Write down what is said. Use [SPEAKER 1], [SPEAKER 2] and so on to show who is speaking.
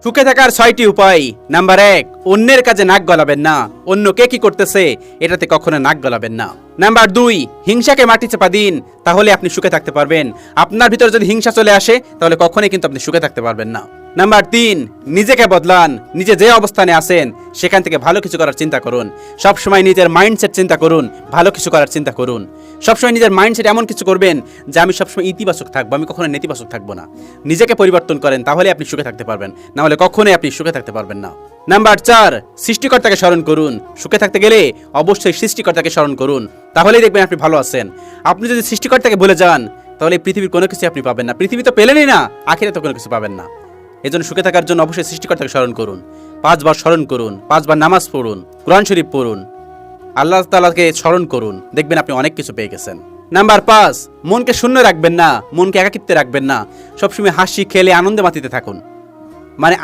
[SPEAKER 1] সুখে থাকার 6টি উপায়। নাম্বার 1, অন্যের কাজে নাক গলাবেন না। অন্য কে কি করতেছে এটাতে কখনো নাক গলাবেন না। নাম্বার 2, হিংসাকে মাটি চাপা দিন, তাহলে আপনি সুখে থাকতে পারবেন। আপনার ভিতরে যদি হিংসা চলে আসে তাহলে কখনোই কিন্তু আপনি সুখে থাকতে পারবেন না। নাম্বার 3, নিজেকে বদলান। নিজে যে অবস্থানে আছেন সেখান থেকে ভালো কিছু করার চিন্তা করুন। সবসময় নিজের মাইন্ডসেট চিন্তা করুন, ভালো কিছু করার চিন্তা করুন। সবসময় নিজের মাইন্ডসেট এমন কিছু করবেন যে আমি সবসময় ইতিবাচক থাকবো, আমি কখনো নেতিবাচক থাকবো না। নিজেকে পরিবর্তন করেন, তাহলে আপনি সুখে থাকতে পারবেন, না হলে কখনোই আপনি সুখে থাকতে পারবেন না। নাম্বার 4, সৃষ্টিকর্তাকে স্মরণ করুন। সুখে থাকতে গেলে অবশ্যই সৃষ্টিকর্তাকে স্মরণ করুন, তাহলেই দেখবেন আপনি ভালো আছেন। আপনি যদি সৃষ্টিকর্তাকে ভুলে যান তাহলে এই পৃথিবীর কোনো কিছু আপনি পাবেন না। পৃথিবী তো পেলেনই না, আখিরাতে কোনো কিছু পাবেন না। এজন্য সুখে থাকার জন্য অবশ্যই সৃষ্টিকর্তাকে স্মরণ করুন। 5 বার স্মরণ করুন, 5 বার নামাজ পড়ুন, কোরআন শরীফ পড়ুন, আল্লাহ তাআলাকে স্মরণ করুন, দেখবেন আপনি অনেক কিছু পেয়ে গেছেন। নাম্বার 5, মনকে শূন্য রাখবেন না, মনকে একাকিত্বে রাখবেন না। সবসময় হাসি খেলে আনন্দে মাতিতে থাকুন। মানে